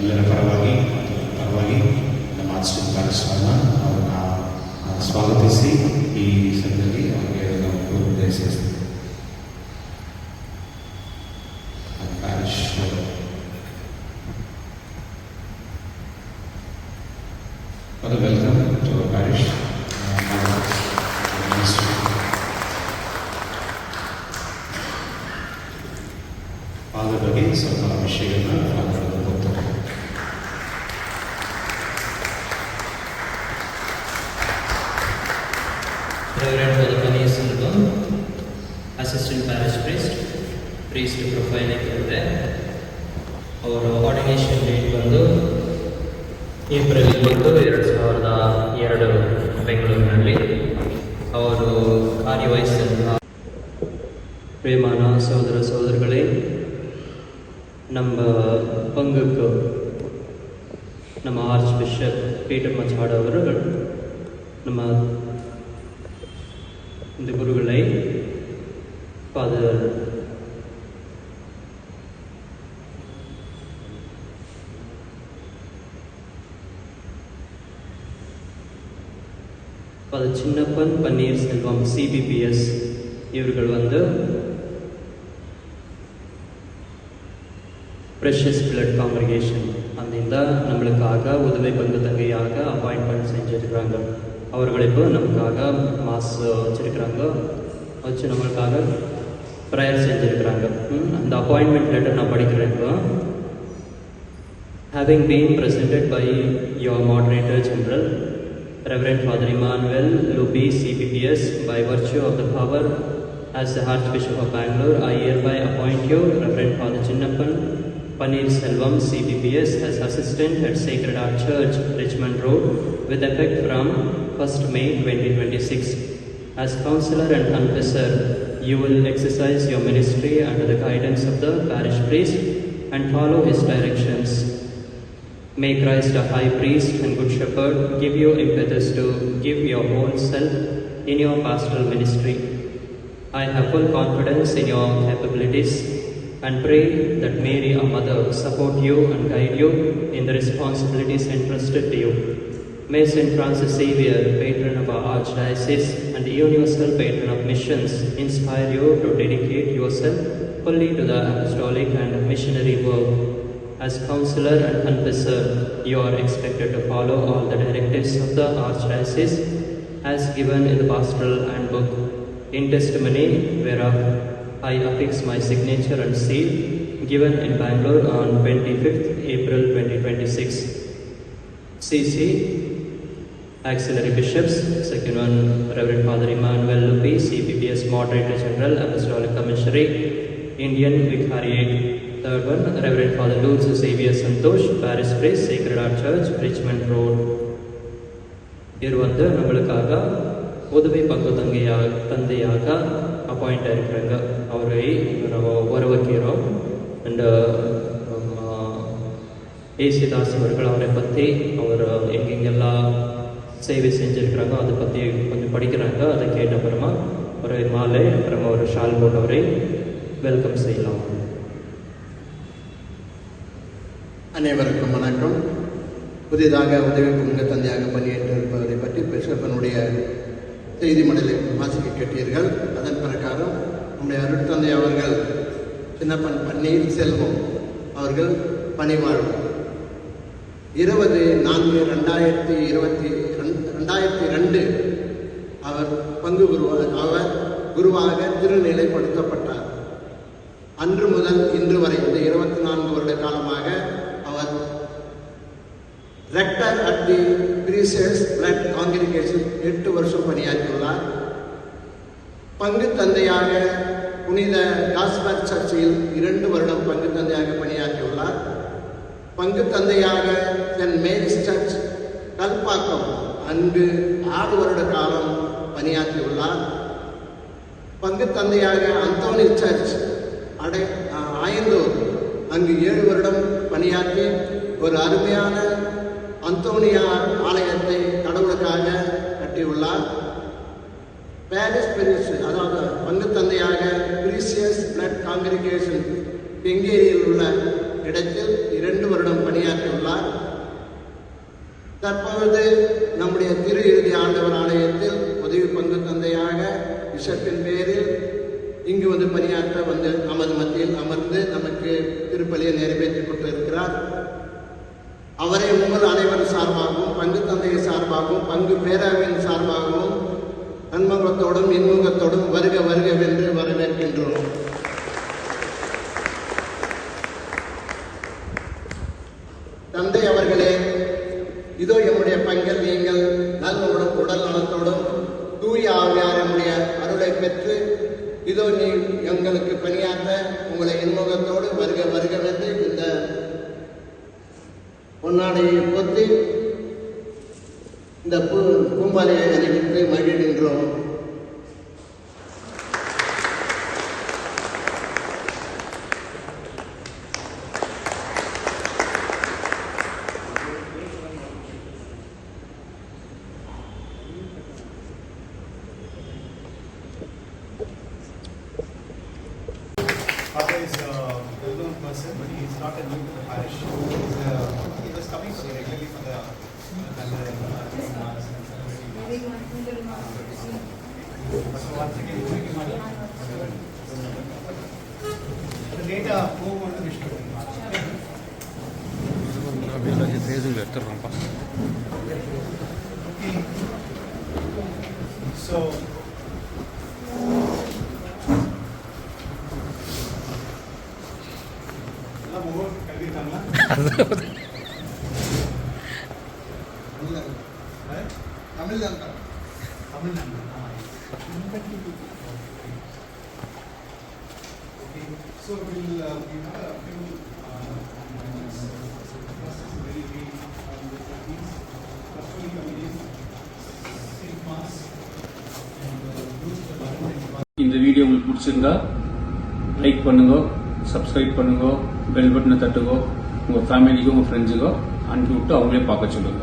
ಎಲ್ಲರ ಪರವಾಗಿ ನಮ್ಮ ಆರ್ಚ್ಡಿಕ್ ಪ್ಯಾರಿಸ್ನ ಅವ್ರನ್ನ ಸ್ವಾಗತಿಸಿ ಈ ಸಂದರ್ಭದಲ್ಲಿ ಅವರಿಗೆ ನಾವು ದಯచేస్తాం. ಪ್ಯಾರಿಶ್ ವೆಲ್ಕಮ್ ಟು ಪ್ಯಾರಿಶ್ ಅದರ ಬಗ್ಗೆ ಸ್ವಲ್ಪ ವಿಷಯಗಳನ್ನ ಹೋಗ್ತಾರೆ. Reverend Father Paneer Selvam, Assistant Parish Priest profiling there. Our ordination date ಬಂದು ಏಪ್ರಿಲ್ 2002 ಬೆಂಗಳೂರಿನಲ್ಲಿ. ಅವರು ಕಾರ್ಯವಹಿಸಿದ ಪ್ರೇಮಾನ ಸಹೋದರ ಸಹೋದರಿಗಳೇ, ನಮ್ಮ ಪಂಗಕ್ಕೆ ನಮ್ಮ ಆರ್ಚ್ ಬಿಷಪ್ ಪೀಟರ್ ಮಚಾಡ್ ಅವರು ನಮ್ಮ இந்த குருகளை ஃபாதர் சின்னப்பன் பன்னீர் செல்வம் சிபிபிஎஸ் இவர்கள் வந்து ப்ரெஷஸ் பிளட் காங்கிரிகேஷன் அந்த நம்மளுக்காக உதவி பங்கு தங்கையாக அப்பாயின்மெண்ட் செஞ்சுருக்கிறாங்க. அவர்கள் இப்போ நமக்காக மாஸ் வச்சுருக்கிறாங்க, வச்சு நம்மளுக்காக ப்ரேயர் செஞ்சுருக்கிறாங்க. அந்த அப்பாயின்மெண்ட் லெட்டர் நான் படிக்கிறேன் இப்போ. Having been presented by your moderator general, Reverend Father Emmanuel Lupi CPPS, by virtue of the power as the Archbishop of Bangalore, I hereby appoint you, Reverend Father Chinnappan Paneer Selvam CPPS, as assistant at Sacred Heart Church, Richmond Road, with effect from 1st May 2026. As counselor and confessor, you will exercise your ministry under the guidance of the parish priest and follow his directions. May Christ, a high priest and good shepherd, give you impetus to give your whole self in your pastoral ministry. I have full confidence in your capabilities and pray that Mary, our mother, support you and guide you in the responsibilities entrusted to you. May St. Francis Xavier, patron of our archdiocese and the universal patron of missions, inspire you to dedicate yourself fully to the apostolic and missionary work. As counselor and confessor, you are expected to follow all the directives of the archdiocese as given in the pastoral handbook, in testimony whereof I affix my signature and seal, given in Bangalore on 25th April 2026. CC Auxiliary Bishops, second one Reverend Father Emmanuel Lupi, CPPS Moderator General, Apostolic Commissary, Indian Vicariate. Third one Reverend Father Lourdes Xavier Santosh, Parish Priest, Sacred Heart Church, Richmond Road. இவர் வந்து நம்மளுக்காக உதவி பங்கு தந்தையாக appoint ஆகிருக்கிறாங்க. அவரை நம்ம வரவேற்கிறோம். And ஏசிதாஸ் அவர்கள் அவரை பற்றி அவர் எங்கெங்கெல்லாம் சேவை செஞ்சுருக்கிறாங்க அதை பற்றி கொஞ்சம் படிக்கிறாங்க. அதை கேட்ட அப்புறமா ஒரு மாலை அப்புறமா ஒரு ஷால் போட்டவரை வெல்கம் செய்யலாம். அனைவருக்கும் வணக்கம். புதிதாக உதவி பங்கு தந்தையாக பணியேற்றிருப்பதை பற்றி பிஷப்பனுடைய செய்தி மடலை வாசிக்க கேட்டீர்கள். அதன் பிரகாரம் நம்முடைய அருட்தந்தை அவர்கள் சின்னப்பன் பன்னீர் செல்வம் அவர்கள் பணிவாழ்வு 20/4/2002 அவர் குருவாக திருநிலைப்படுத்தப்பட்டார். அன்று முதல் இன்று வரை இந்த 24 வருட காலமாக அவர் rector at the precious blood congregation 8 வருஷம் பணியாற்றியுள்ளார். பங்கு தந்தையாக புனித காஸ்பர் சர்ச்சில் 2 வருடம் பங்கு தந்தையாக பணியாற்றியுள்ளார். பங்கு தந்தையாக சென்ட் மேரிஸ் சர்ச் கல்பாக்கம் அங்கு 6 வருட காலம் பணியாற்றியுள்ளார். பங்கு தந்தையாக அந்தோனி சர்ச் ஆயந்தூர் அங்கு 7 வருடம் பணியாற்றி ஒரு அருமையான அந்தோனியார் ஆலயத்தை கடவுளுக்காக கட்டியுள்ளார். பாரிஷ் பிரிஸ் அதாவது பங்கு தந்தையாக பிரீசியஸ் பிளட் காங்கிரிகேஷன் பெங்கேரியில் உள்ள இடத்தில் 2 வருடம் பணியாற்றியுள்ளார். தற்பொழுது நம்முடைய திரு இறுதி ஆண்டவர் ஆலயத்தில் உதவி பங்கு தந்தையாக பிஷப்பின் பேரில் இங்கு வந்து பணியாற்ற வந்து நமது மத்தியில் அமர்ந்து நமக்கு திருப்பலியை நிறைவேற்றிக் கொண்டிருக்கிறார். அவரை உங்கள் அனைவரும் சார்பாகவும் பங்கு தந்தையை சார்பாகவும் பங்கு பேரவையின் சார்பாகவும் நன்முகத்தோடும் இன்முகத்தோடும் வருக வருகவென்று வரவேற்கின்றோம். தந்தை அவர்களே, இதோ எம்முடைய பங்கில் நீங்கள் நல்லுடன் உடல் நலத்தோடும் தூய ஆவியாருடைய அருளை பெற்று இதோ நீ எங்களுக்கு பணியாற்ற உங்களை இன்முகத்தோடு வருக வருகவென்று இந்த பொன்னாடையை பொத்தி இந்த பூமாலையை அணிவித்து மகிழ்கின்றோம். Father is a well-known person, but he is not a new to the parish. He was coming regularly for the so once again, thank you, Madam. The data move on to Vishnu. Okay. So. So we'll have a few இந்த video உங்களுக்கு பிடிச்சிருந்தா like பண்ணுங்க, subscribe பண்ணுங்க, bell பட்டனை தட்டுங்க, உங்கள் ஃபேமிலிக்கோ உங்கள் ஃப்ரெண்ட்ஸுக்கோ அனுப்பி விட்டு அவங்களே பார்க்க சொல்லுங்க.